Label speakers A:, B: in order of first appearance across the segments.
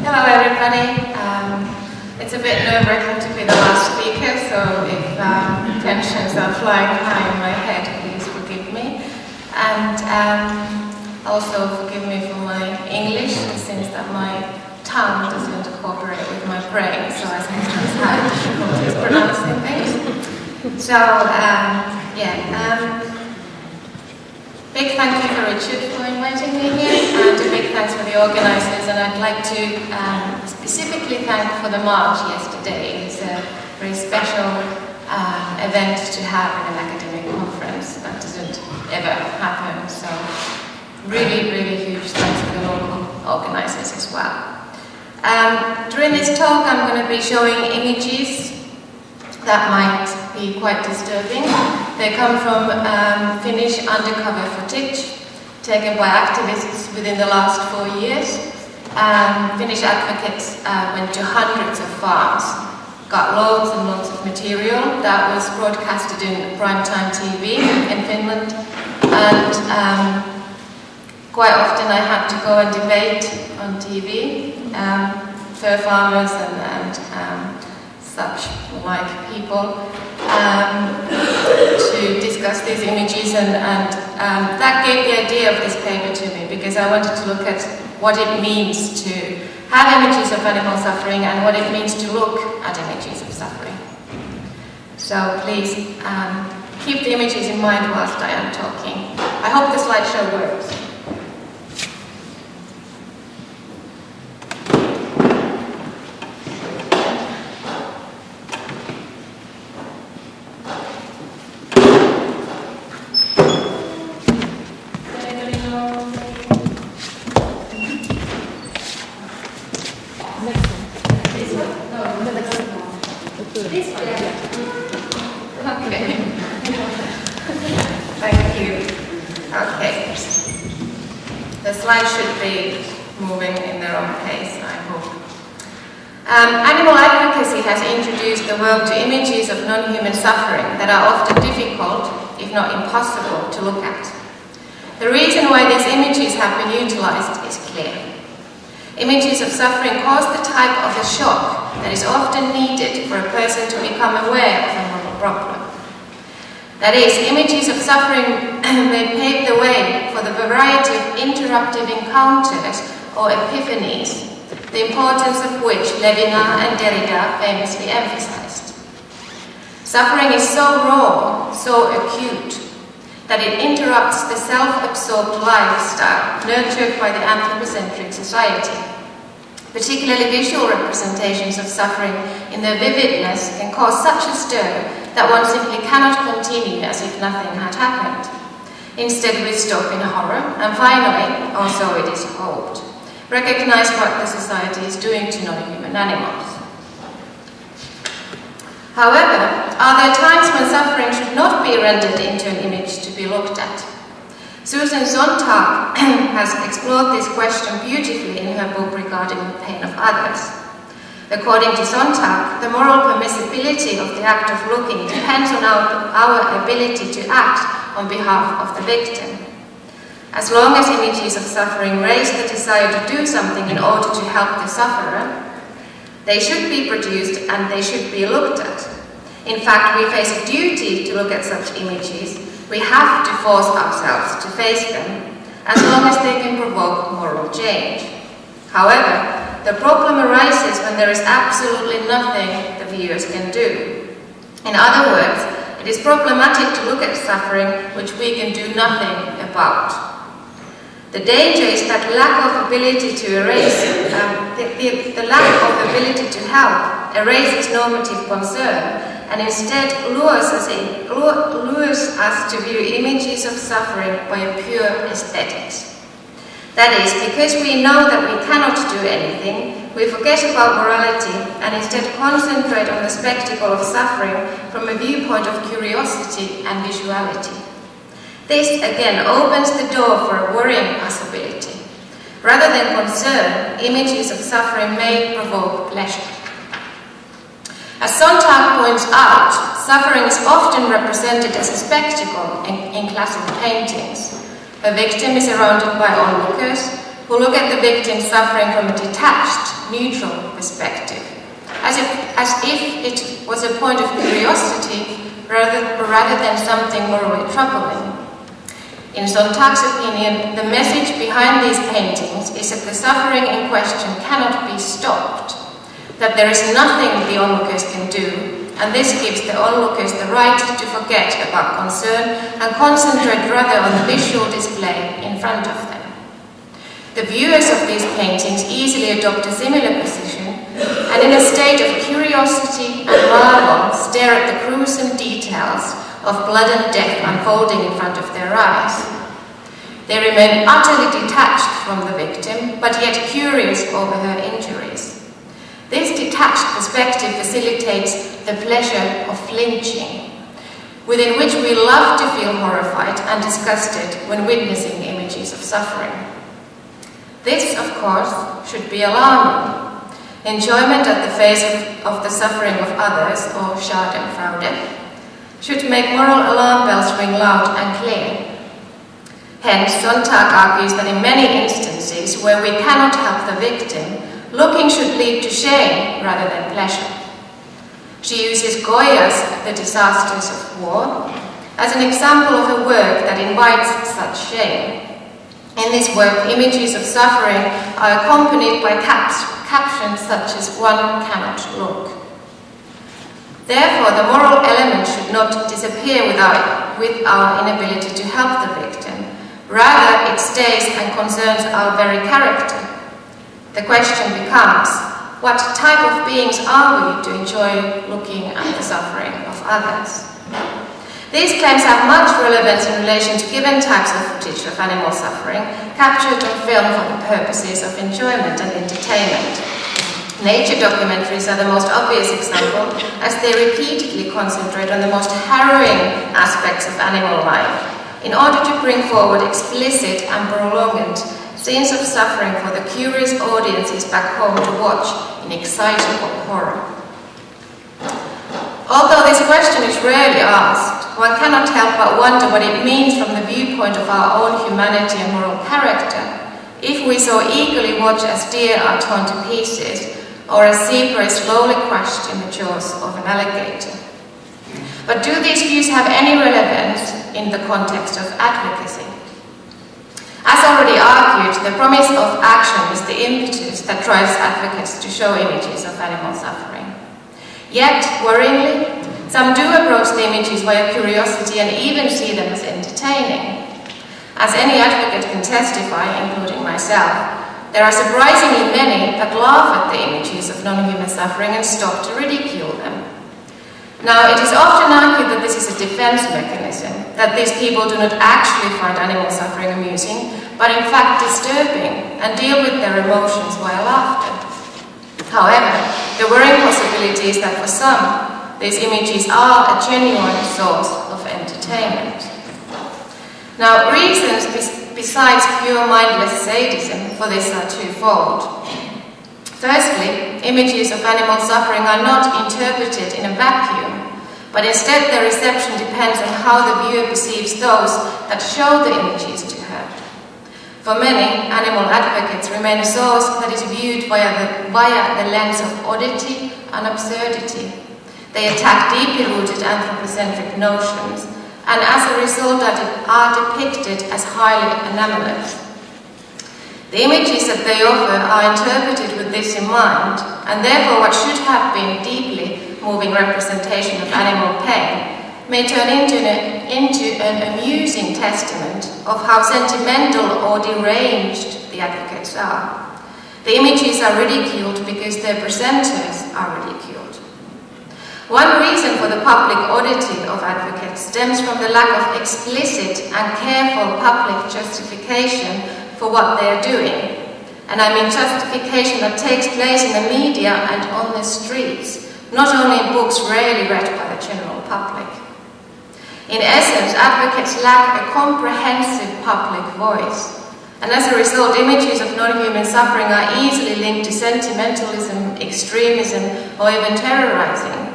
A: Hello everybody. It's a bit nerve-wracking to be the last speaker, so if tensions are flying high in my head, please forgive me. And also forgive me for my English, since that my tongue doesn't cooperate with my brain, so I sometimes have difficulties pronouncing things. So, big thank you for Richard for inviting me here, and a big thanks for the organisers, and I'd like to specifically thank for the march yesterday. It's a very special event to have in an academic conference that doesn't ever happen, so really, really huge thanks for the local organisers as well. During this talk I'm going to be showing images that might be quite disturbing. They come from Finnish undercover footage taken by activists within the last 4 years. Finnish advocates went to hundreds of farms, got loads and loads of material that was broadcasted in primetime TV in Finland, and quite often I had to go and debate on TV, fur farmers and such like people, to discuss these images, and that gave the idea of this paper to me, because I wanted to look at what it means to have images of animal suffering and what it means to look at images of suffering. So please keep the images in mind whilst I am talking. I hope the slideshow works. Animal advocacy has introduced the world to images of non-human suffering that are often difficult, if not impossible, to look at. The reason why these images have been utilized is clear. Images of suffering cause the type of a shock that is often needed for a person to become aware of a moral problem. That is, images of suffering may pave the way for the variety of interruptive encounters or epiphanies, the importance of which Levinas and Derrida famously emphasized. Suffering is so raw, so acute, that it interrupts the self-absorbed lifestyle nurtured by the anthropocentric society. Particularly visual representations of suffering in their vividness can cause such a stir that one simply cannot continue as if nothing had happened. Instead we stop in horror, and finally, also it is hoped, recognize what the society is doing to non-human animals. However, are there times when suffering should not be rendered into an image to be looked at? Susan Sontag has explored this question beautifully in her book regarding the pain of others. According to Sontag, the moral permissibility of the act of looking depends on our ability to act on behalf of the victim. As long as images of suffering raise the desire to do something in order to help the sufferer, they should be produced and they should be looked at. In fact, we face a duty to look at such images. We have to force ourselves to face them, as long as they can provoke moral change. However, the problem arises when there is absolutely nothing the viewers can do. In other words, it is problematic to look at suffering which we can do nothing about. The danger is that lack of ability to erase, the lack of ability to help erases normative concern, and instead lures us to view images of suffering by pure aesthetics. That is, because we know that we cannot do anything, we forget about morality and instead concentrate on the spectacle of suffering from a viewpoint of curiosity and visuality. This again opens the door for a worrying possibility. Rather than concern, images of suffering may provoke pleasure. As Sontag points out, suffering is often represented as a spectacle in classic paintings. A victim is surrounded by onlookers who look at the victim suffering from a detached, neutral perspective, as if it was a point of curiosity rather than something morally troubling. In Sontag's opinion, the message behind these paintings is that the suffering in question cannot be stopped, that there is nothing the onlookers can do, and this gives the onlookers the right to forget about concern and concentrate rather on the visual display in front of them. The viewers of these paintings easily adopt a similar position, and in a state of curiosity and marvel stare at the gruesome details of blood and death unfolding in front of their eyes. They remain utterly detached from the victim, but yet curious over her injuries. This detached perspective facilitates the pleasure of flinching, within which we love to feel horrified and disgusted when witnessing images of suffering. This, of course, should be alarming. Enjoyment at the face of the suffering of others, or Schadenfreude, should make moral alarm bells ring loud and clear. Hence, Sontag argues that in many instances where we cannot help the victim, looking should lead to shame rather than pleasure. She uses Goya's The Disasters of War as an example of a work that invites such shame. In this work, images of suffering are accompanied by captions such as "one cannot look." Therefore, the moral element should not disappear with our inability to help the victim. Rather, it stays and concerns our very character. The question becomes, what type of beings are we to enjoy looking at the suffering of others? These claims have much relevance in relation to given types of footage of animal suffering, captured on film for the purposes of enjoyment and entertainment. Nature documentaries are the most obvious example, as they repeatedly concentrate on the most harrowing aspects of animal life, in order to bring forward explicit and prolonged scenes of suffering for the curious audiences back home to watch in excitable horror. Although this question is rarely asked, one cannot help but wonder what it means from the viewpoint of our own humanity and moral character, if we so eagerly watch as deer are torn to pieces, or as zebra is slowly crushed in the jaws of an alligator. But do these views have any relevance in the context of advocacy? As already argued, the promise of action is the impetus that drives advocates to show images of animal suffering. Yet, worryingly, some do approach the images via curiosity and even see them as entertaining. As any advocate can testify, including myself, there are surprisingly many that laugh at the images of non-human suffering and stop to ridicule them. Now, it is often argued that this is a defense mechanism, that these people do not actually find animal suffering amusing, but in fact disturbing, and deal with their emotions via laughter. However, the worrying possibility is that for some, these images are a genuine source of entertainment. Now, reasons besides pure mindless sadism for this are twofold. Firstly, images of animal suffering are not interpreted in a vacuum, but instead their reception depends on how the viewer perceives those that show the images to her. For many, animal advocates remain a source that is viewed via the lens of oddity and absurdity. They attack deeply rooted anthropocentric notions, and as a result are depicted as highly anomalous. The images that they offer are interpreted with this in mind, and therefore what should have been deeply moving representation of animal pain may turn into an amusing testament of how sentimental or deranged the advocates are. The images are ridiculed because their presenters are ridiculed. One reason for the public oddity of advocates stems from the lack of explicit and careful public justification for what they are doing. And I mean justification that takes place in the media and on the streets, not only in books rarely read by the general public. In essence, advocates lack a comprehensive public voice, and as a result, images of non-human suffering are easily linked to sentimentalism, extremism, or even terrorism,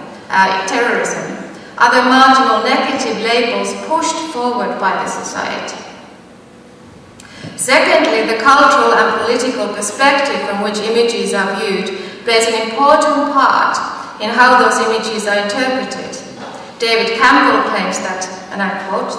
A: other marginal negative labels pushed forward by the society. Secondly, the cultural and political perspective from which images are viewed plays an important part in how those images are interpreted. David Campbell claims that, and I quote,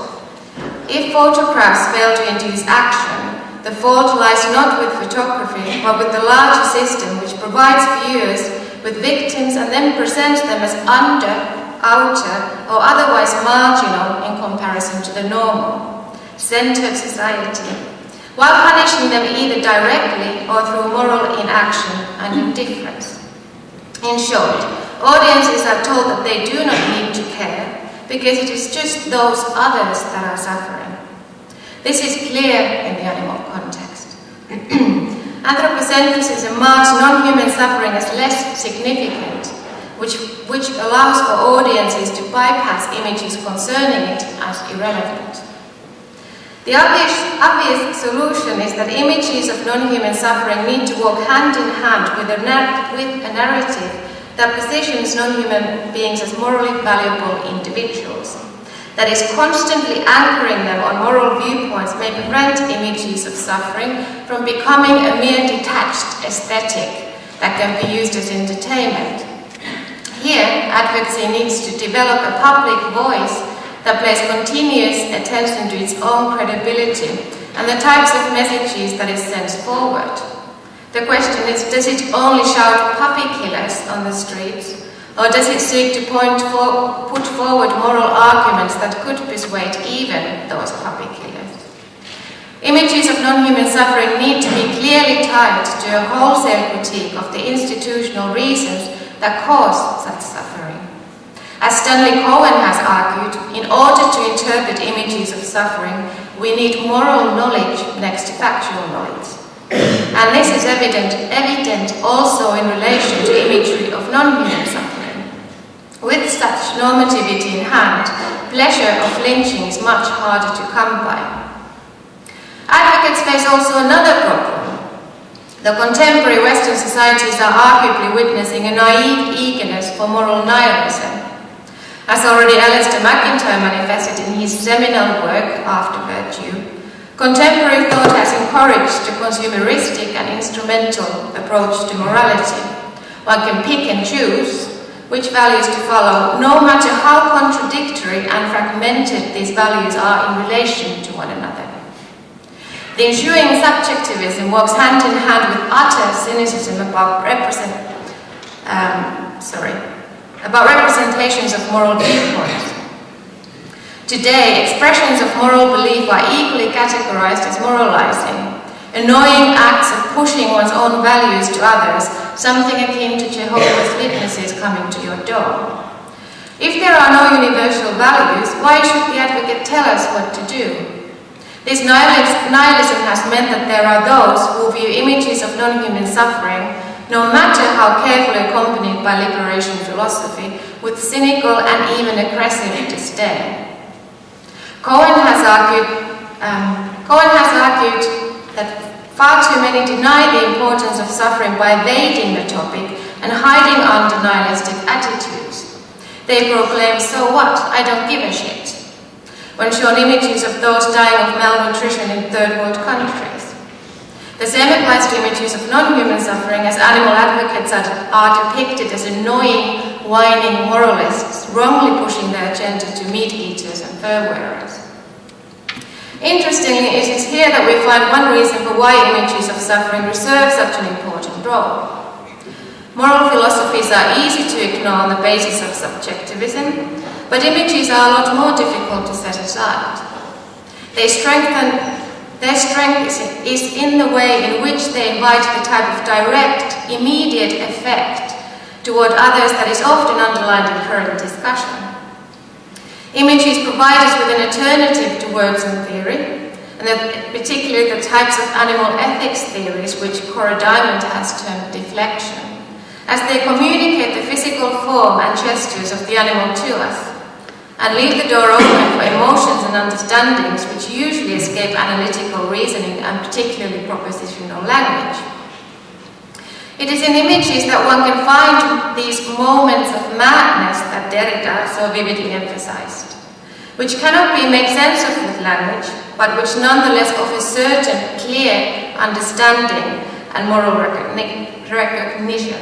A: "If photographs fail to induce action, the fault lies not with photography, but with the larger system which provides viewers with victims and then presents them as under, outer, or otherwise marginal in comparison to the normal, centered society, while punishing them either directly or through moral inaction and indifference. In short, audiences are told that they do not need to care because it is just those others that are suffering. This is clear in the animal context. Anthropocentrism marks non-human suffering as less significant, which allows for audiences to bypass images concerning it as irrelevant. The obvious solution is that images of non-human suffering need to walk hand in hand with a narrative that positions non-human beings as morally valuable individuals, that is constantly anchoring them on moral viewpoints may prevent images of suffering from becoming a mere detached aesthetic that can be used as entertainment. Here, advocacy needs to develop a public voice that pays continuous attention to its own credibility and the types of messages that it sends forward. The question is, does it only shout puppy killers on the streets, or does it seek to put forward moral arguments that could persuade even those puppy killers? Images of non-human suffering need to be clearly tied to a wholesale critique of the institutional reasons that cause such suffering. As Stanley Cohen has argued, in order to interpret images of suffering, we need moral knowledge next to factual knowledge. And this is evident also in relation to imagery of non-human suffering. With such normativity in hand, pleasure of lynching is much harder to come by. Advocates face also another problem. The contemporary Western societies are arguably witnessing a naive eagerness for moral nihilism. As already Alistair McIntyre manifested in his seminal work, After Virtue, contemporary thought has encouraged a consumeristic and instrumental approach to morality. One can pick and choose which values to follow, no matter how contradictory and fragmented these values are in relation to one another. The ensuing subjectivism walks hand in hand with utter cynicism about representations of moral viewpoints. Today, expressions of moral belief are equally categorized as moralizing, annoying acts of pushing one's own values to others, something akin to Jehovah's Witnesses coming to your door. If there are no universal values, why should the advocate tell us what to do? This nihilism has meant that there are those who view images of non-human suffering, no matter how carefully accompanied by liberation philosophy, with cynical and even aggressive disdain. Cohen has argued that far too many deny the importance of suffering by evading the topic and hiding under nihilistic attitudes. They proclaim, "So what? I don't give a shit," when shown images of those dying of malnutrition in third world countries. The same applies to images of non-human suffering, as animal advocates are depicted as annoying, whining moralists, wrongly pushing their agenda to meat eaters and fur wearers. Interestingly, it is here that we find one reason for why images of suffering reserve such an important role. Moral philosophies are easy to ignore on the basis of subjectivism, but images are a lot more difficult to set aside. Their strength is in the way in which they invite the type of direct, immediate effect toward others that is often underlined in current discussion. Images provide us with an alternative to words and theory, and particularly the types of animal ethics theories which Cora Diamond has termed deflection, as they communicate the physical form and gestures of the animal to us, and leave the door open for emotions and understandings which usually escape analytical reasoning and particularly propositional language. It is in images that one can find these moments of madness that Derrida so vividly emphasized. which cannot be made sense of with language, but which nonetheless offers certain clear understanding and moral recognition.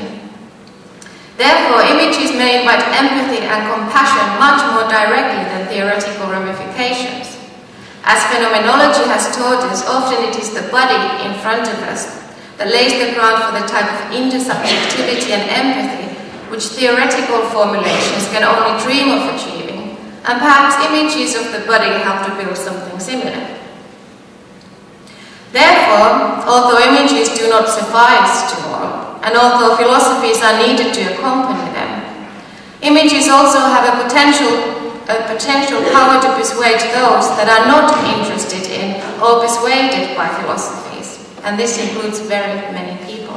A: Therefore, images may invite empathy and compassion much more directly than theoretical ramifications. As phenomenology has taught us, often it is the body in front of us that lays the ground for the type of intersubjectivity and empathy which theoretical formulations can only dream of achieving, and perhaps images of the body help to build something similar. Therefore, although images do not suffice to all, and although philosophies are needed to accompany them, images also have a potential power to persuade those that are not interested in or persuaded by philosophies, and this includes very many people.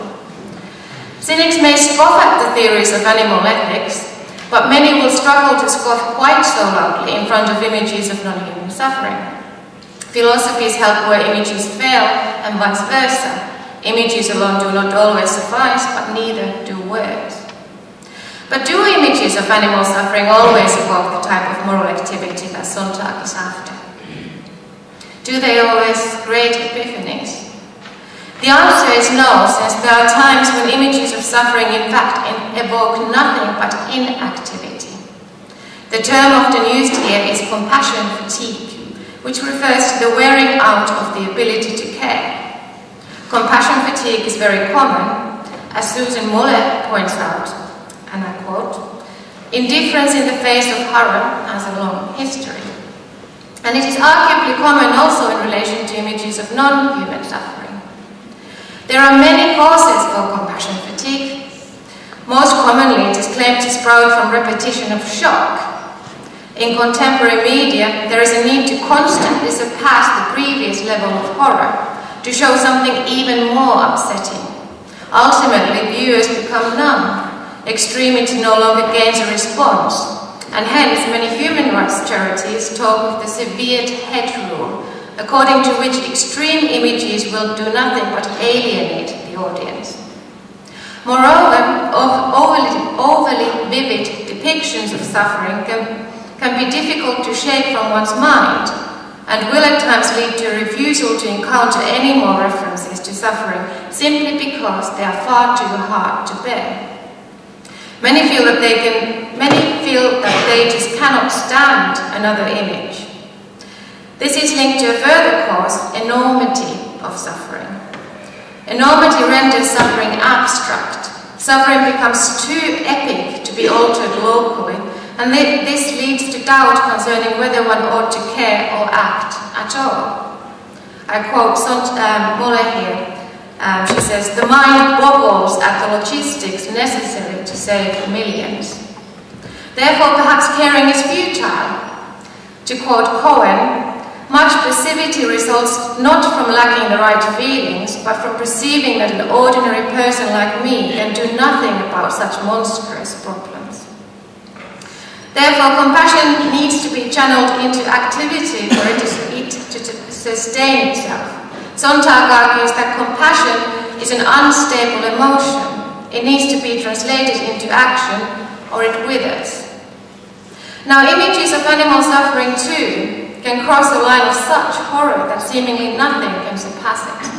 A: Cynics may scoff at the theories of animal ethics, but many will struggle to scoff quite so loudly in front of images of non-human suffering. Philosophies help where images fail, and vice versa. Images alone do not always suffice, but neither do words. But do images of animal suffering always evoke the type of moral activity that Sontag is after? Do they always create epiphanies? The answer is no, since there are times when images of suffering in fact evoke nothing but inactivity. The term often used here is compassion fatigue, which refers to the wearing out of the ability to care. Compassion fatigue is very common, as Susan Moller points out, and I quote, "Indifference in the face of horror has a long history." And it is arguably common also in relation to images of non-human suffering. There are many causes for compassion fatigue. Most commonly it is claimed to sprout from repetition of shock. In contemporary media, there is a need to constantly surpass the previous level of horror, to show something even more upsetting. Ultimately, viewers become numb. Extremity no longer gains a response, and hence many human rights charities talk of the severed head rule, according to which extreme images will do nothing but alienate the audience. Moreover, overly vivid depictions of suffering can be difficult to shake from one's mind, and will at times lead to a refusal to encounter any more references to suffering simply because they are far too hard to bear. Many feel that they just cannot stand another image. This is linked to a further cause, enormity of suffering. Enormity renders suffering abstract. Suffering becomes too epic to be altered locally, and this leads to doubt concerning whether one ought to care or act at all. I quote Moller here. She says, "The mind wobbles at the logistics necessary to save millions. Therefore, perhaps caring is futile." To quote Cohen, "Much passivity results not from lacking the right feelings, but from perceiving that an ordinary person like me can do nothing about such monstrous problems." Therefore, compassion needs to be channeled into activity for it to sustain itself. Sontag argues that compassion is an unstable emotion. It needs to be translated into action, or it withers. Now, images of animal suffering too can cross a line of such horror that seemingly nothing can surpass it.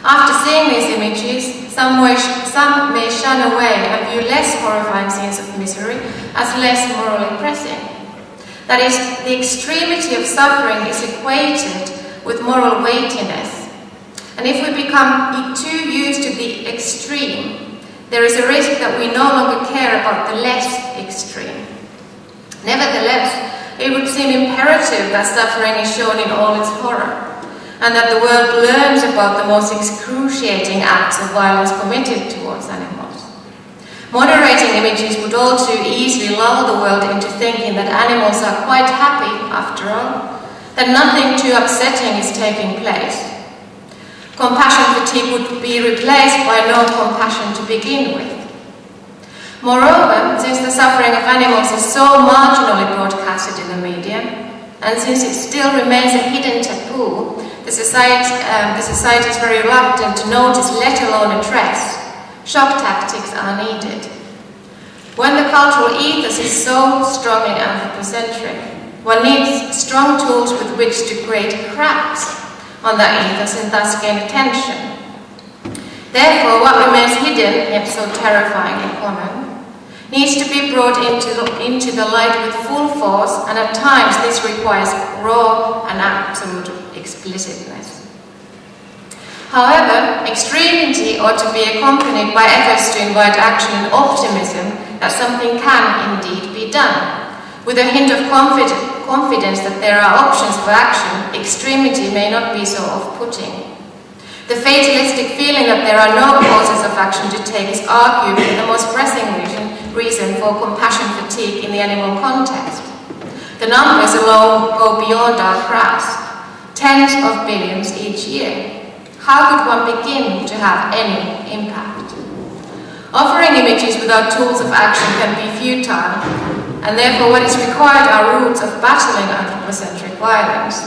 A: After seeing these images, some may shun away and view less horrifying scenes of misery as less morally pressing. That is, the extremity of suffering is equated with moral weightiness. And if we become too used to the extreme, there is a risk that we no longer care about the less extreme. Nevertheless, it would seem imperative that suffering is shown in all its horror, and that the world learns about the most excruciating acts of violence committed towards animals. Moderating images would all too easily lull the world into thinking that animals are quite happy after all, that nothing too upsetting is taking place. Compassion fatigue would be replaced by no compassion to begin with. Moreover, since the suffering of animals is so marginally broadcasted in the media, and since it still remains a hidden taboo, the society is very reluctant to notice, let alone address. Shock tactics are needed. When the cultural ethos is so strongly anthropocentric, One needs strong tools with which to create cracks on that ethos and thus gain attention. Therefore, what remains hidden, yet so terrifyingly common, needs to be brought into the light with full force, and at times this requires raw and absolute explicitness. However, extremity ought to be accompanied by efforts to invite action and optimism that something can indeed be done. With a hint of confidence that there are options for action, extremity may not be so off-putting. The fatalistic feeling that there are no causes of action to take is arguably the most pressing reason for compassion fatigue in the animal context. The numbers alone go beyond our grasp, tens of billions each year. How could one begin to have any impact? Offering images without tools of action can be futile, and therefore what is required are routes of battling anthropocentric violence.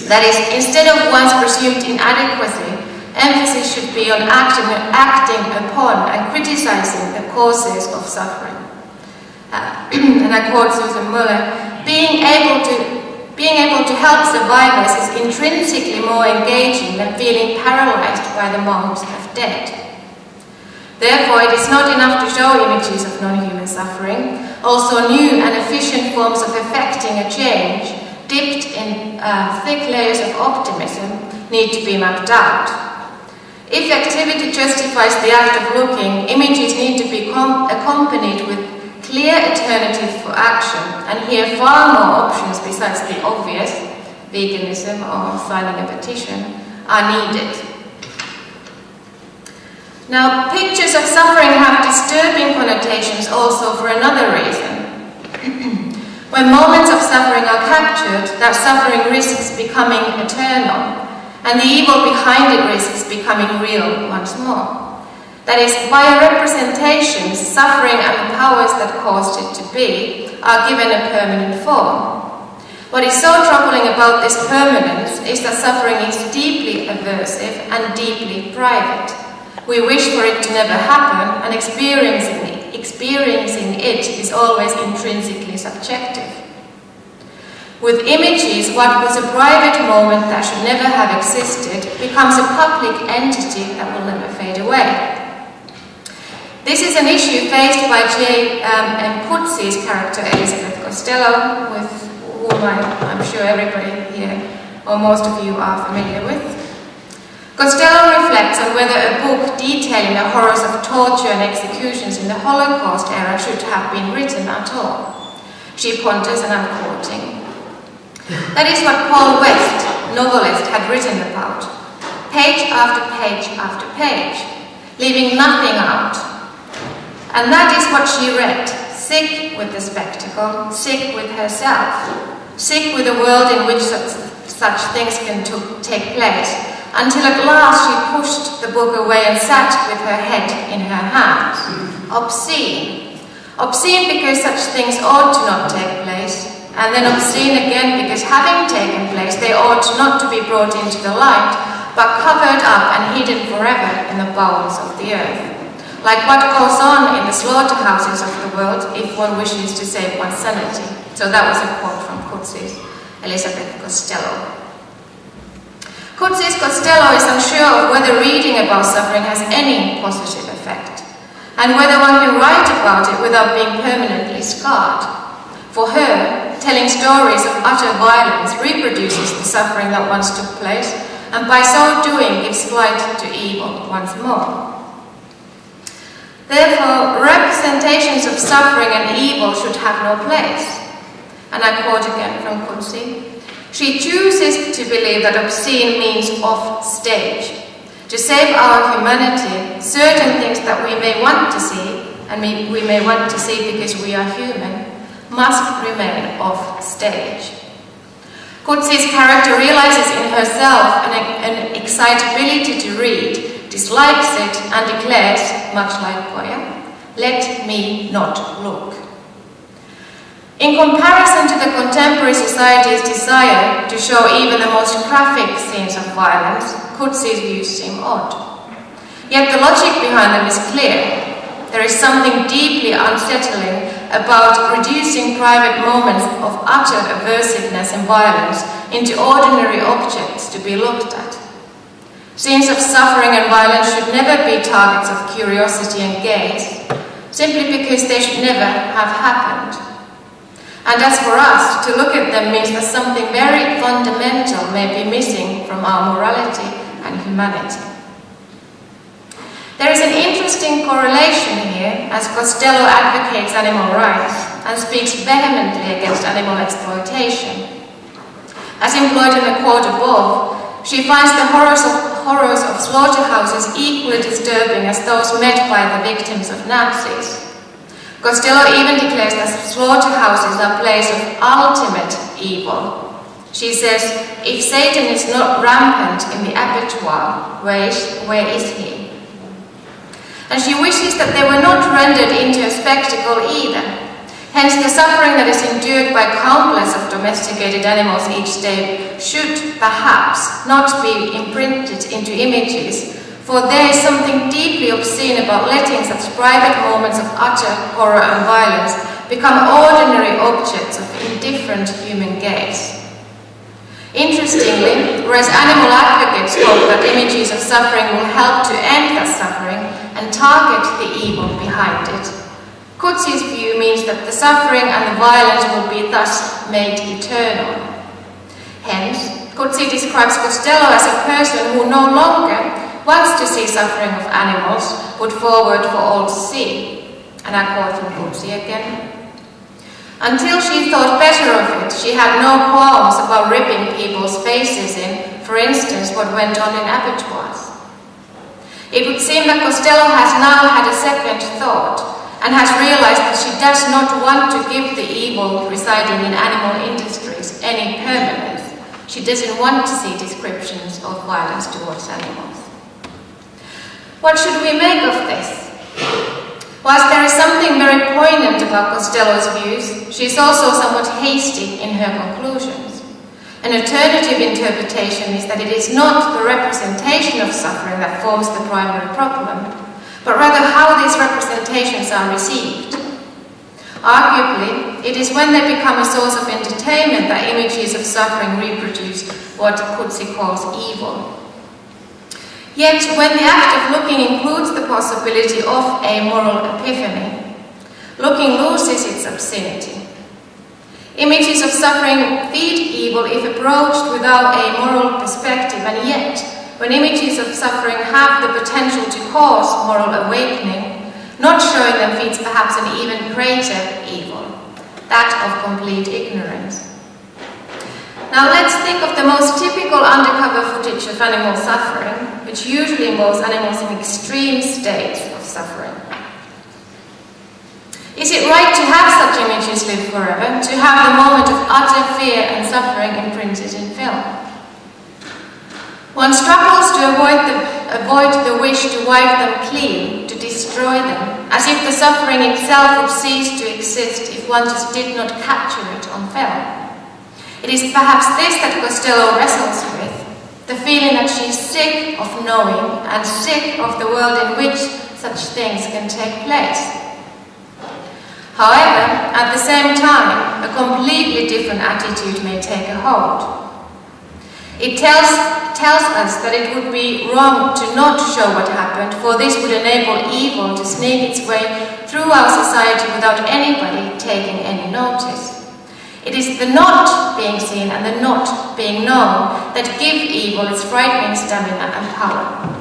A: That is, instead of one's presumed inadequacy, emphasis should be on acting upon and criticizing the causes of suffering. And I quote Susan Muller, being able to help survivors is intrinsically more engaging than feeling paralyzed by the moment of death. Therefore, it is not enough to show images of non-human suffering. Also, new and efficient forms of effecting a change, dipped in thick layers of optimism, need to be mapped out. If activity justifies the act of looking, images need to be accompanied with clear alternatives for action, and here far more options besides the obvious, veganism or signing a petition, are needed. Now, pictures of suffering have disturbing connotations also for another reason. When moments of suffering are captured, that suffering risks becoming eternal, and the evil behind it risks becoming real once more. That is, via representations, suffering and the powers that caused it to be are given a permanent form. What is so troubling about this permanence is that suffering is deeply aversive and deeply private. We wish for it to never happen, and experiencing it is always intrinsically subjective. With images, what was a private moment that should never have existed becomes a public entity that will never fade away. This is an issue faced by J.M. Coetzee's character Elizabeth Costello, with whom I'm sure everybody here, or most of you, are familiar with. Costello reflects on whether a book detailing the horrors of torture and executions in the Holocaust era should have been written at all. She ponders, and I'm quoting, "That is what Paul West, novelist, had written about, page after page after page, leaving nothing out. And that is what she read, sick with the spectacle, sick with herself, sick with a world in which such things can take place, until at last she pushed the book away and sat with her head in her hands. Obscene. Obscene because such things ought to not take place, and then obscene again because having taken place, they ought not to be brought into the light, but covered up and hidden forever in the bowels of the earth. Like what goes on in the slaughterhouses of the world if one wishes to save one's sanity." So that was a quote from Coetzee's Elizabeth Costello. Coetzee's Costello is unsure of whether reading about suffering has any positive effect, and whether one can write about it without being permanently scarred. For her, telling stories of utter violence reproduces the suffering that once took place, and by so doing gives flight to evil once more. Therefore, representations of suffering and evil should have no place. And I quote again from Coetzee, "She chooses to believe that obscene means off stage. To save our humanity, certain things that we may want to see, and we may want to see because we are human, must remain off stage." Coetzee's character realizes in herself an excitability to read, dislikes it, and declares, much like Goya, "Let me not look." In comparison to the contemporary society's desire to show even the most graphic scenes of violence, Coetzee's views seem odd. Yet the logic behind them is clear. There is something deeply unsettling about reducing private moments of utter aversiveness and violence into ordinary objects to be looked at. Scenes of suffering and violence should never be targets of curiosity and gaze, simply because they should never have happened. And as for us, to look at them means that something very fundamental may be missing from our morality and humanity. There is an interesting correlation here, as Costello advocates animal rights and speaks vehemently against animal exploitation. As employed in the quote above, she finds the horrors of slaughterhouses equally disturbing as those met by the victims of Nazis. Costello even declares that slaughterhouses are a place of ultimate evil. She says, if Satan is not rampant in the abattoir, where is he? And she wishes that they were not rendered into a spectacle either. Hence, the suffering that is endured by countless of domesticated animals each day should, perhaps, not be imprinted into images, for there is something deeply obscene about letting such private moments of utter horror and violence become ordinary objects of indifferent human gaze. Interestingly, whereas animal advocates hope that images of suffering will help to end that suffering and target the evil behind it, Coetzee's view means that the suffering and the violence will be thus made eternal. Hence, Coetzee describes Costello as a person who no longer wants to see suffering of animals put forward for all to see. And I quote from Coetzee again. Until she thought better of it, she had no qualms about ripping people's faces in, for instance, what went on in abattoirs. It would seem that Costello has now had a second thought, and has realized that she does not want to give the evil residing in animal industries any permanence. She doesn't want to see descriptions of violence towards animals. What should we make of this? Whilst there is something very poignant about Costello's views, she is also somewhat hasty in her conclusions. An alternative interpretation is that it is not the representation of suffering that forms the primary problem, but rather how these representations are received. Arguably, it is when they become a source of entertainment that images of suffering reproduce what Coetzee calls evil. Yet, when the act of looking includes the possibility of a moral epiphany, looking loses its obscenity. Images of suffering feed evil if approached without a moral perspective, and yet, when images of suffering have the potential to cause moral awakening, not showing them feeds perhaps an even greater evil, that of complete ignorance. Now let's think of the most typical undercover footage of animal suffering, which usually involves animals in extreme states of suffering. Is it right to have such images live forever, to have the moment of utter fear and suffering imprinted in film? One struggles to avoid the wish to wipe them clean, to destroy them, as if the suffering itself would cease to exist if one just did not capture it on film. It is perhaps this that Costello wrestles with, the feeling that she is sick of knowing and sick of the world in which such things can take place. However, at the same time, a completely different attitude may take a hold. It tells us that it would be wrong to not show what happened, for this would enable evil to sneak its way through our society without anybody taking any notice. It is the not being seen and the not being known that give evil its frightening stamina and power.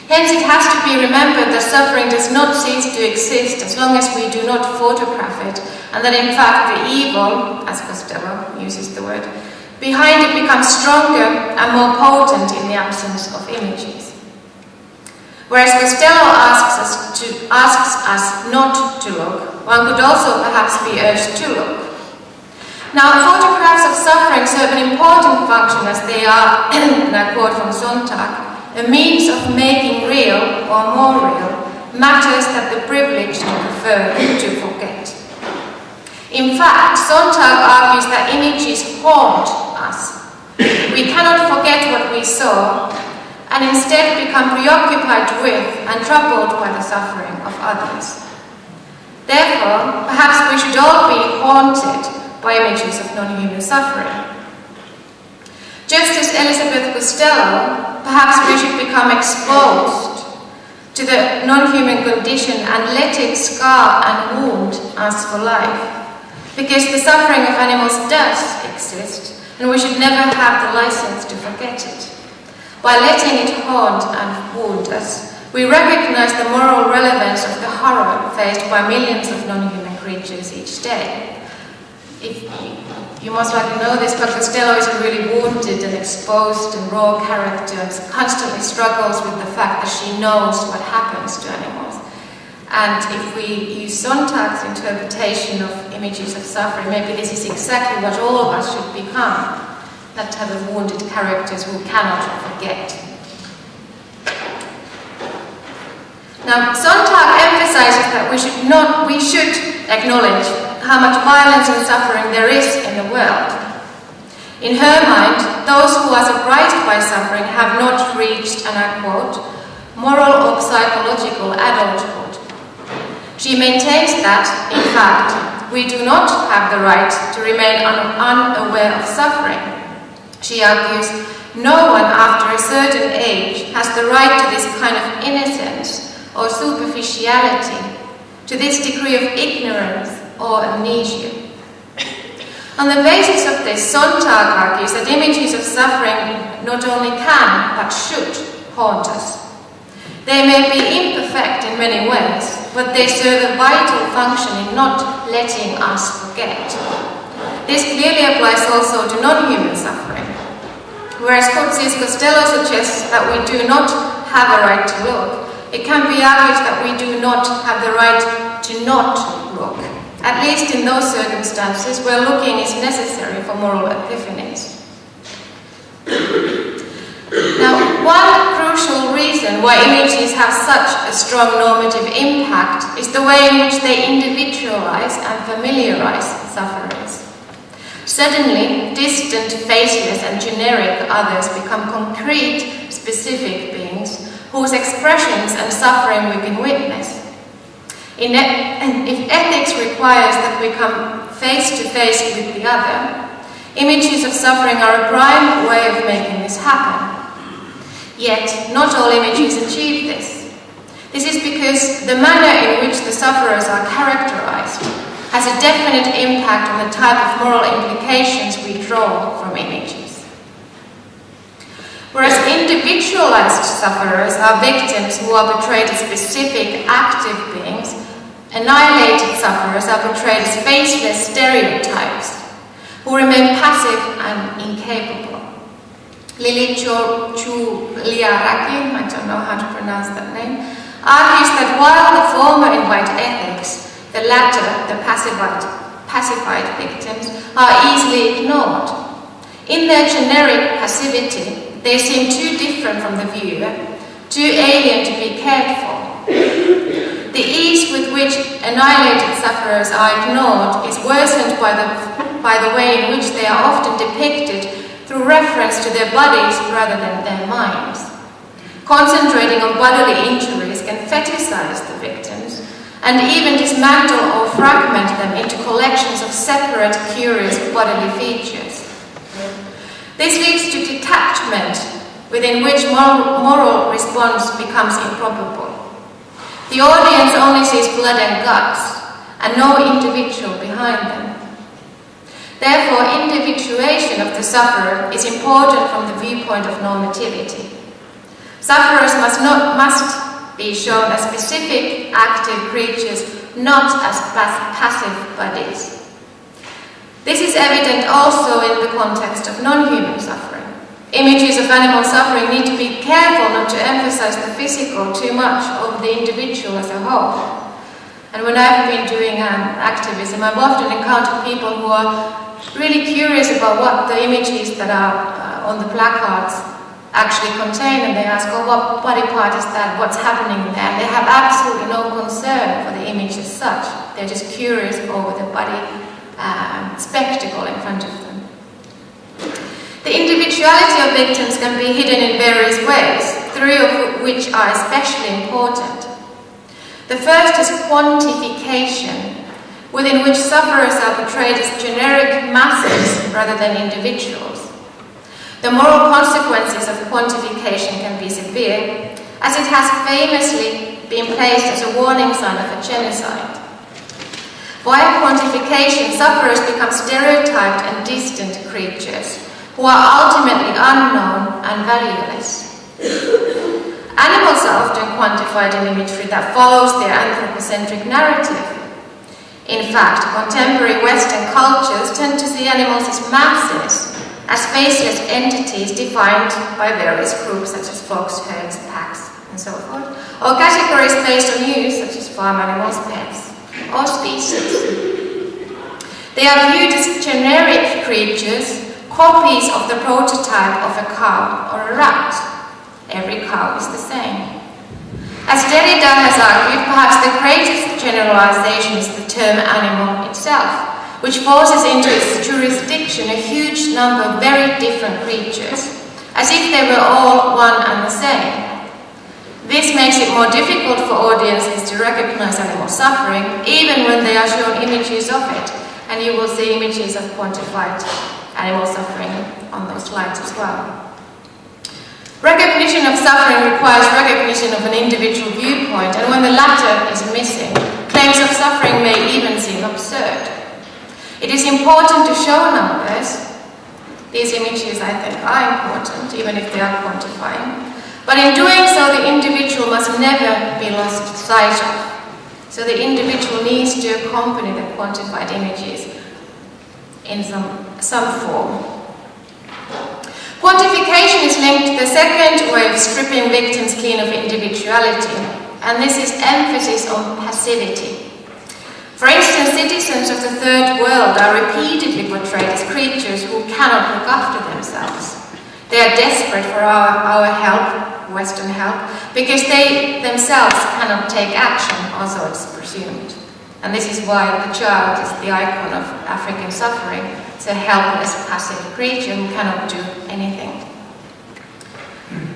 A: Hence, it has to be remembered that suffering does not cease to exist as long as we do not photograph it, and that in fact the evil, as Costello uses the word, behind it becomes stronger and more potent in the absence of images. Whereas Costello asks us not to look, one could also perhaps be urged to look. Now, photographs of suffering serve an important function as they are, and I quote from Sontag, a means of making real, or more real, matters that the privileged prefer to forget. In fact, Sontag argues that images haunt us. We cannot forget what we saw, and instead become preoccupied with and troubled by the suffering of others. Therefore, perhaps we should all be haunted by images of non-human suffering. Just as Elizabeth Costello, perhaps we should become exposed to the non-human condition and let it scar and wound us for life. Because the suffering of animals does exist, and we should never have the license to forget it. By letting it haunt and wound us, we recognize the moral relevance of the horror faced by millions of non-human creatures each day. You most likely know this, but Costello is a really wounded and exposed and raw character and constantly struggles with the fact that she knows what happens to animals. And if we use Sontag's interpretation of images of suffering, maybe this is exactly what all of us should become, that type of wounded characters who cannot forget. Now, Sontag emphasizes that we should acknowledge how much violence and suffering there is in the world. In her mind, those who are surprised by suffering have not reached, and I quote, moral or psychological adulthood. She maintains that, in fact, we do not have the right to remain unaware of suffering. She argues, no one after a certain age has the right to this kind of innocence or superficiality, to this degree of ignorance or amnesia. On the basis of this, Sontag argues that images of suffering not only can, but should haunt us. They may be imperfect in many ways, but they serve a vital function in not letting us forget. This clearly applies also to non-human suffering. Whereas Costello suggests that we do not have a right to look, it can be argued that we do not have the right to not look, at least in those circumstances where looking is necessary for moral epiphanies. Now, one crucial reason why images have such a strong normative impact is the way in which they individualize and familiarize sufferers. Suddenly, distant, faceless and generic others become concrete, specific beings whose expressions and suffering we can witness. If ethics requires that we come face to face with the other, images of suffering are a prime way of making this happen. Yet, not all images achieve this. This is because the manner in which the sufferers are characterized has a definite impact on the type of moral implications we draw from images. Whereas individualized sufferers are victims who are portrayed as specific, active beings, annihilated sufferers are portrayed as faceless stereotypes who remain passive and incapable. Lili Chouliaraki, I don't know how to pronounce that name, argues that while the former invite ethics, the latter, the pacified victims, are easily ignored. In their generic passivity, they seem too different from the viewer, too alien to be cared for. The ease with which annihilated sufferers are ignored is worsened by the way in which they are often depicted through reference to their bodies rather than their minds. Concentrating on bodily injuries can fetishize the victims and even dismantle or fragment them into collections of separate, curious bodily features. This leads to detachment, within which moral response becomes improbable. The audience only sees blood and guts, and no individual behind them. Therefore, individuation of the sufferer is important from the viewpoint of normativity. Sufferers must be shown as specific, active creatures, not as passive bodies. This is evident also in the context of non-human suffering. Images of animal suffering need to be careful not to emphasize the physical too much over the individual as a whole. And when I've been doing activism, I've often encountered people who are really curious about what the images that are on the placards actually contain, and they ask, oh, what body part is that? What's happening there? They have absolutely no concern for the image as such. They're just curious over the body spectacle in front of them. The individuality of victims can be hidden in various ways, three of which are especially important. The first is quantification, within which sufferers are portrayed as generic masses rather than individuals. The moral consequences of quantification can be severe, as it has famously been placed as a warning sign of a genocide. Via quantification, sufferers become stereotyped and distant creatures who are ultimately unknown and valueless. Animals are often quantified in imagery that follows their anthropocentric narrative. In fact, contemporary Western cultures tend to see animals as masses, as faceless entities defined by various groups such as flocks, herds, packs, and so forth, or categories based on use such as farm animals, pets, or species. They are viewed as generic creatures, copies of the prototype of a cow or a rat. Every cow is the same. As Derrida has argued, perhaps the greatest generalization is the term animal itself, which forces into its jurisdiction a huge number of very different creatures, as if they were all one and the same. This makes it more difficult for audiences to recognize animal suffering, even when they are shown images of it, and you will see images of quantified animal suffering on those slides as well. Recognition of suffering requires recognition of an individual viewpoint, and when the latter is missing, claims of suffering may even seem absurd. It is important to show numbers. These images, I think, are important, even if they are quantifying. But in doing so, the individual must never be lost sight of. So the individual needs to accompany the quantified images in some form. Quantification is linked to the second way of stripping victims clean of individuality, and this is emphasis on passivity. For instance, citizens of the Third World are repeatedly portrayed as creatures who cannot look after themselves. They are desperate for our help, Western help, because they themselves cannot take action, also it's presumed. And this is why the child is the icon of African suffering. It's a helpless, passive creature who cannot do anything.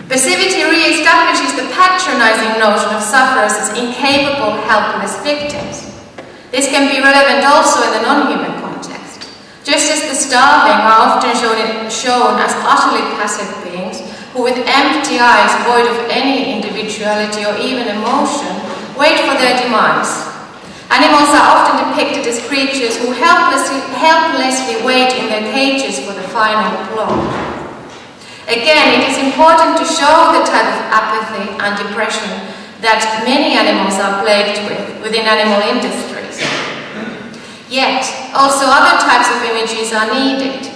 A: Passivity re-establishes the patronizing notion of sufferers as incapable, helpless victims. This can be relevant also in the non-human context. Just as the starving are often shown as utterly passive beings, who with empty eyes, void of any individuality or even emotion, wait for their demise. Animals are often depicted as creatures who helplessly wait in their cages for the final blow. Again, it is important to show the type of apathy and depression that many animals are plagued with within animal industries. Yet, also other types of images are needed.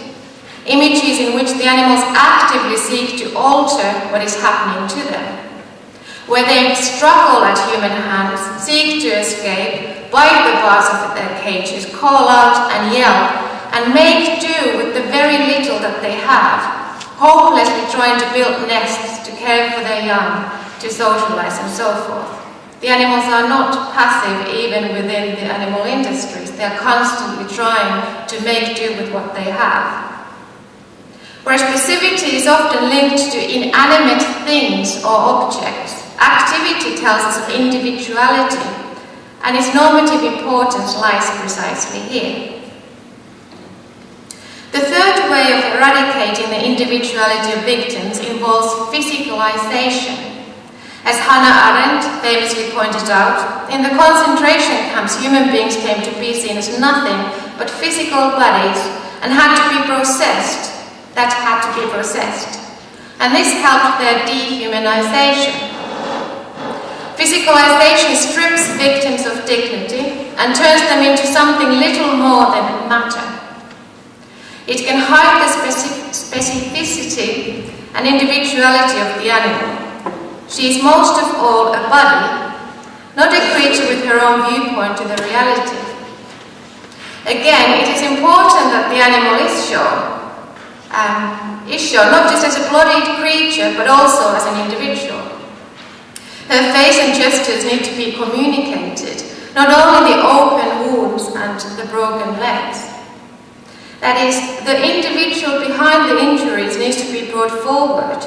A: Images in which the animals actively seek to alter what is happening to them, where they struggle at human hands, seek to escape, bite the bars of their cages, call out and yell, and make do with the very little that they have, hopelessly trying to build nests, to care for their young, to socialize and so forth. The animals are not passive even within the animal industries. They are constantly trying to make do with what they have. Whereas passivity is often linked to inanimate things or objects, activity tells us of individuality, and its normative importance lies precisely here. The third way of eradicating the individuality of victims involves physicalization. As Hannah Arendt famously pointed out, in the concentration camps human beings came to be seen as nothing but physical bodies and had to be processed. And this helped their dehumanization. Physicalization strips victims of dignity and turns them into something little more than matter. It can hide the specificity and individuality of the animal. She is most of all a body, not a creature with her own viewpoint to the reality. Again, it is important that the animal is shown not just as a bloodied creature, but also as an individual. Her face and gestures need to be communicated, not only the open wounds and the broken legs. That is, the individual behind the injuries needs to be brought forward.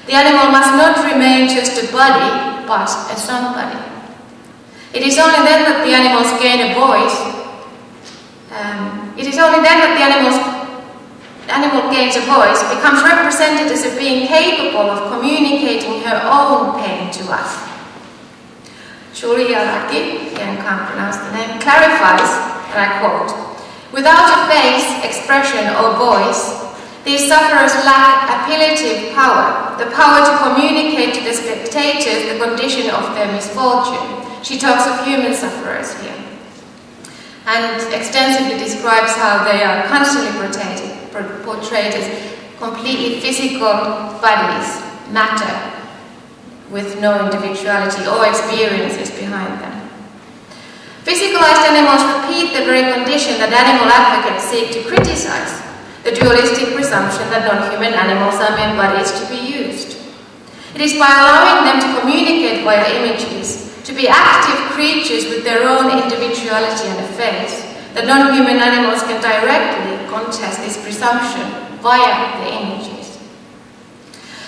A: The animal must not remain just a body, but a somebody. It is only then that the animals gain a voice. It is only then that the animal gains a voice, becomes represented as a being capable of communicating her own pain to us. Julia Raki, again can't pronounce the name, clarifies, and I quote, "Without a face, expression or voice, these sufferers lack appellative power, the power to communicate to the spectators the condition of their misfortune." She talks of human sufferers here, and extensively describes how they are constantly portrayed as completely physical bodies, matter, with no individuality or experiences behind them. Physicalized animals repeat the very condition that animal advocates seek to criticize, the dualistic presumption that non-human animals are mere bodies to be used. It is by allowing them to communicate via images, to be active creatures with their own individuality and a face, that non-human animals can directly contest this presumption via the images.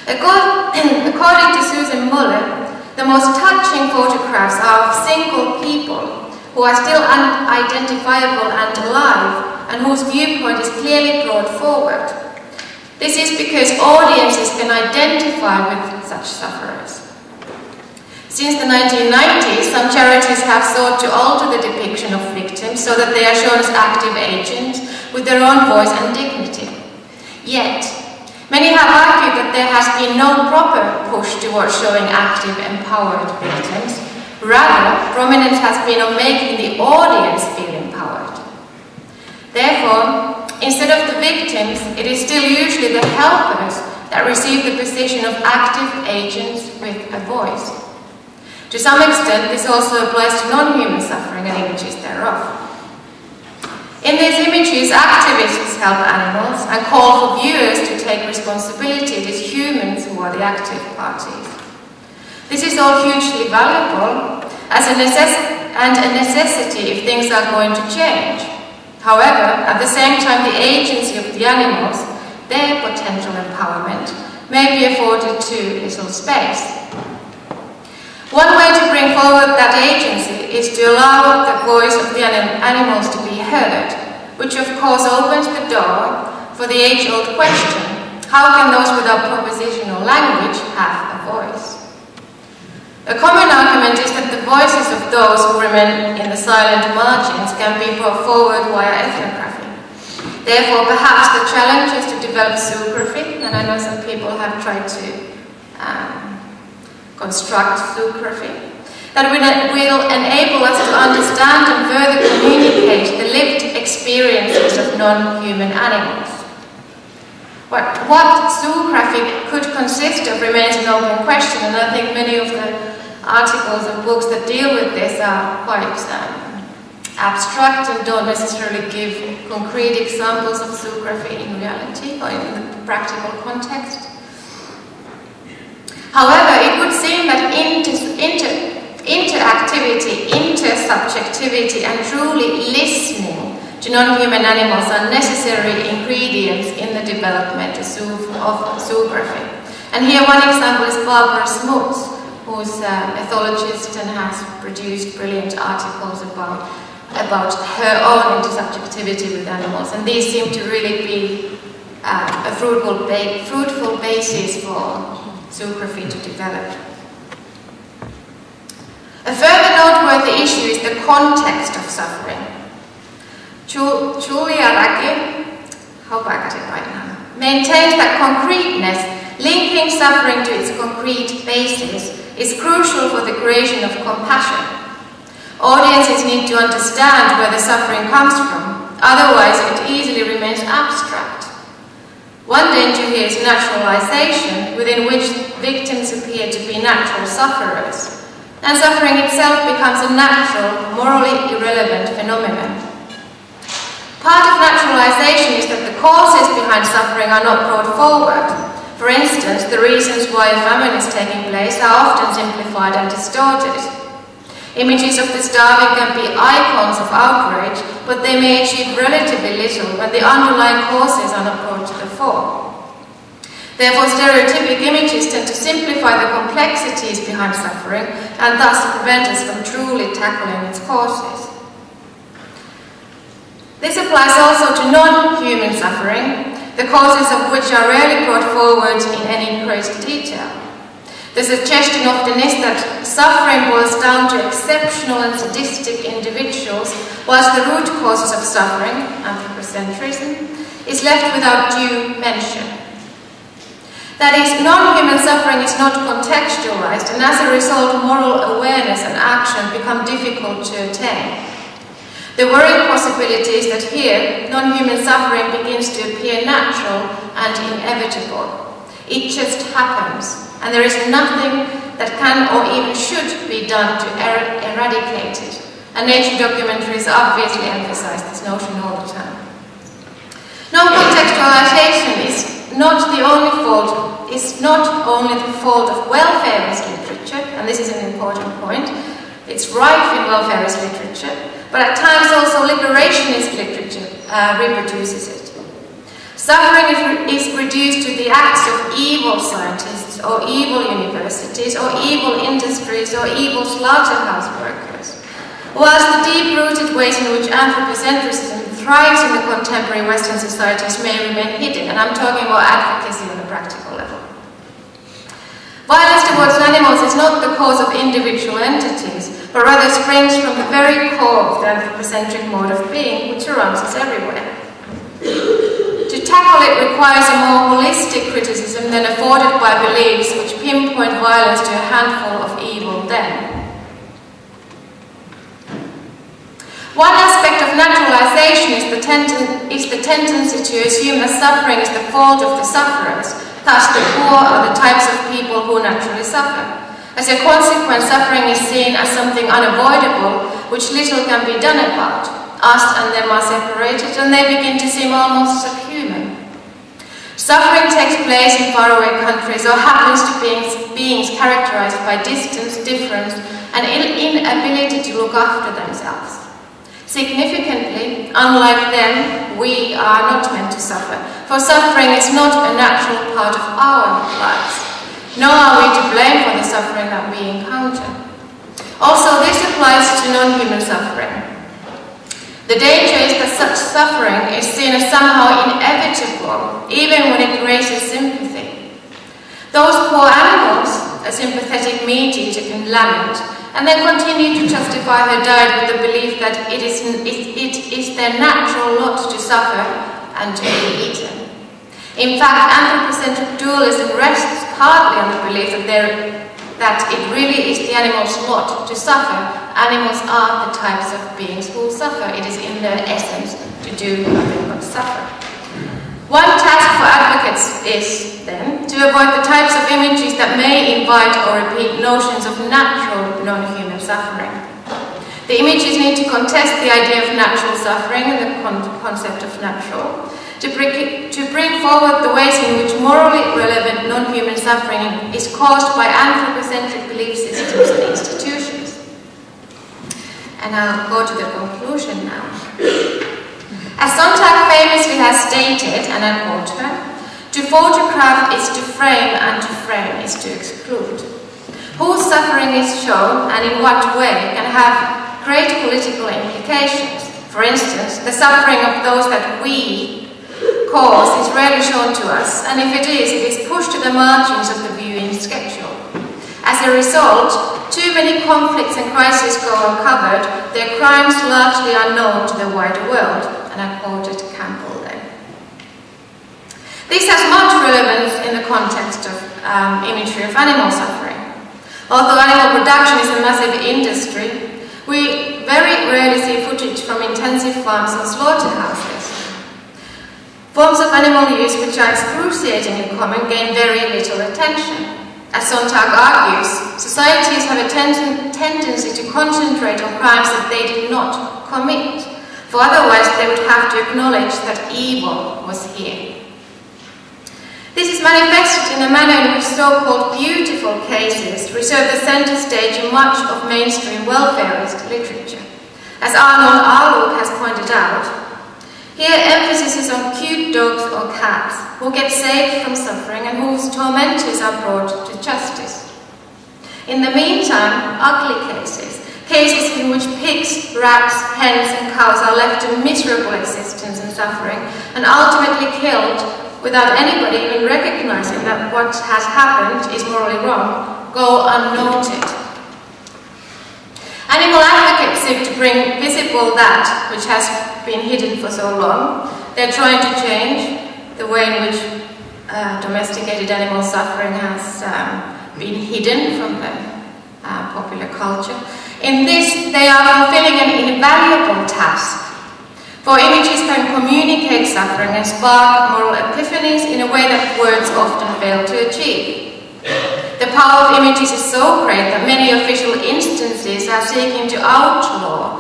A: According to Susan Muller, the most touching photographs are of single people who are still unidentifiable and alive, and whose viewpoint is clearly brought forward. This is because audiences can identify with such sufferers. Since the 1990s, some charities have sought to alter the depiction of victims so that they are shown as active agents with their own voice and dignity. Yet, many have argued that there has been no proper push towards showing active, empowered victims. Rather, prominence has been on making the audience feel empowered. Therefore, instead of the victims, it is still usually the helpers that receive the position of active agents with a voice. To some extent, this also applies to non-human suffering and images thereof. In these images, activists help animals and call for viewers to take responsibility. It is humans who are the active parties. This is all hugely valuable as a necessity if things are going to change. However, at the same time, the agency of the animals, their potential empowerment, may be afforded too little space. One way to bring forward that agency is to allow the voice of the animals to be heard, which of course opens the door for the age-old question, how can those without propositional language have a voice? A common argument is that the voices of those who remain in the silent margins can be brought forward via ethnography. Therefore, perhaps the challenge is to develop zoography, and I know some people have tried to construct zoography, that will enable us to understand and further communicate the lived experiences of non-human animals. What zoography could consist of remains an open question, and I think many of the articles and books that deal with this are quite abstract and don't necessarily give concrete examples of zoography in reality or in the practical context. However, it would seem that interactivity, intersubjectivity, and truly listening to non-human animals are necessary ingredients in the development of zoography. And here one example is Barbara Smuts, who's an ethologist and has produced brilliant articles about her own intersubjectivity with animals. And these seem to really be a fruitful basis for zoography to develop. A further noteworthy issue is the context of suffering. Julia Raki, hope I got it right now, maintains that concreteness, linking suffering to its concrete basis, is crucial for the creation of compassion. Audiences need to understand where the suffering comes from, otherwise it easily remains abstract. One danger here is naturalization, within which victims appear to be natural sufferers, and suffering itself becomes a natural, morally irrelevant phenomenon. Part of naturalization is that the causes behind suffering are not brought forward. For instance, the reasons why a famine is taking place are often simplified and distorted. Images of the starving can be icons of outrage, but they may achieve relatively little when the underlying causes are not brought to the fore. Therefore, stereotypic images tend to simplify beautify the complexities behind suffering and thus prevent us from truly tackling its causes. This applies also to non-human suffering, the causes of which are rarely brought forward in any great detail. The suggestion often is that suffering boils down to exceptional and sadistic individuals, whilst the root causes of suffering, anthropocentrism, is left without due mention. That is, non-human suffering is not contextualized, and as a result, moral awareness and action become difficult to attain. The worrying possibility is that here, non-human suffering begins to appear natural and inevitable. It just happens, and there is nothing that can or even should be done to eradicate it. And nature documentaries obviously emphasize this notion all the time. Non-contextualization is not only the fault of welfarist literature, and this is an important point. It's rife in welfarist literature, but at times also liberationist literature reproduces it. Suffering is reduced to the acts of evil scientists or evil universities or evil industries or evil slaughterhouse workers, whilst the deep-rooted ways in which anthropocentrism thrives in the contemporary Western societies may remain hidden, and I'm talking about advocacy on a practical level. Violence towards animals is not the cause of individual entities, but rather springs from the very core of the anthropocentric mode of being which surrounds us everywhere. To tackle it requires a more holistic criticism than afforded by beliefs which pinpoint violence to a handful of evil then. One aspect of naturalization is the tendency to assume that suffering is the fault of the sufferers. Thus, the poor are the types of people who naturally suffer. As a consequence, suffering is seen as something unavoidable, which little can be done about. Us and them are separated, and they begin to seem almost subhuman. Suffering takes place in faraway countries or happens to beings characterized by distance, difference, and inability to look after themselves. Significantly, unlike them, we are not meant to suffer, for suffering is not a natural part of our lives, nor are we to blame for the suffering that we encounter. Also, this applies to non-human suffering. The danger is that such suffering is seen as somehow inevitable, even when it raises sympathy. Those poor animals, a sympathetic meat-eater can lament, and then continue to justify her diet with the belief that it is their natural lot to suffer and to be eaten. In fact, anthropocentric dualism rests hardly on the belief that it really is the animal's lot to suffer. Animals are the types of beings who suffer. It is in their essence to do nothing but suffer. One task for advocates is, then, to avoid the types of images that may invite or repeat notions of natural non-human suffering. The images need to contest the idea of natural suffering and the concept of natural, to bring forward the ways in which morally relevant non-human suffering is caused by anthropocentric belief systems and institutions. And I'll go to the conclusion now. As Sontag famously has stated, and I quote her, "To photograph is to frame, and to frame is to exclude." Whose suffering is shown, and in what way, can have great political implications. For instance, the suffering of those that we cause is rarely shown to us, and if it is pushed to the margins of the viewing schedule. As a result, too many conflicts and crises go uncovered, their crimes largely unknown to the wider world. And I quoted Campbell there. This has much relevance in the context of imagery of animal suffering. Although animal production is a massive industry, we very rarely see footage from intensive farms and slaughterhouses. Forms of animal use which are excruciatingly common gain very little attention. As Sontag argues, societies have a tendency to concentrate on crimes that they did not commit, for otherwise they would have to acknowledge that evil was here. This is manifested in the manner in which so-called beautiful cases reserve the center stage in much of mainstream welfarist literature. As Arnold Arluk has pointed out, Here, emphasis is on cute dogs or cats who get saved from suffering and whose tormentors are brought to justice. In the meantime, ugly cases in which pigs, rats, hens and cows are left to miserable existence and suffering and ultimately killed without anybody even recognizing that what has happened is morally wrong, go unnoted. Animal advocates seek to bring visible that which has been hidden for so long. They're trying to change the way in which domesticated animal suffering has been hidden from the popular culture. In this, they are fulfilling an invaluable task. For images can communicate suffering and spark moral epiphanies in a way that words often fail to achieve. The power of images is so great that many official instances are seeking to outlaw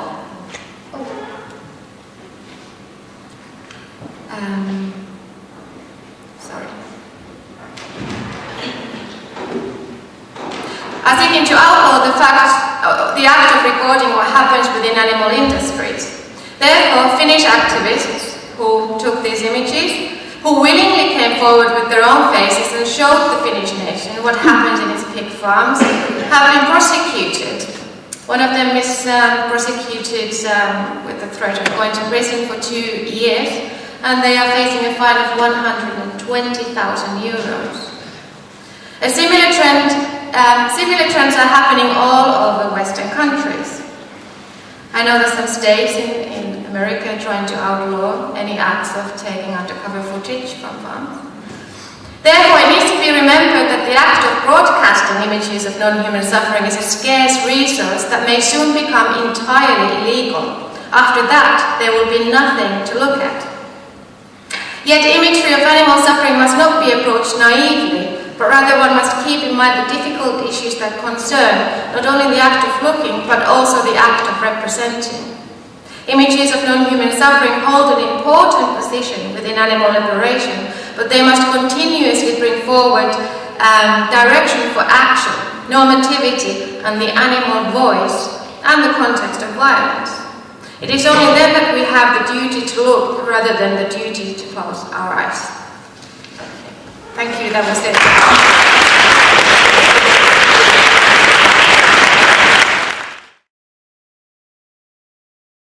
A: the act of recording what happens within animal industries. Therefore, Finnish activists who took these images, who willingly came forward with their own faces and showed the Finnish nation what happens in its pig farms, have been prosecuted. One of them is prosecuted with the threat of going to prison for 2 years, and they are facing a fine of 120,000 euros. A similar trends are happening all over Western countries. I know that some states in America are trying to outlaw any acts of taking undercover footage from farms. Therefore, it needs to be remembered that the act of broadcasting images of non-human suffering is a scarce resource that may soon become entirely illegal. After that, there will be nothing to look at. Yet imagery of animal suffering must not be approached naively, but rather one must keep in mind the difficult issues that concern not only the act of looking, but also the act of representing. Images of non-human suffering hold an important position within animal liberation, but they must continuously bring forward direction for action, normativity, and the animal voice, and the context of violence. It is only then that we have the duty to look rather than the duty to close our eyes. Thank you, that was it.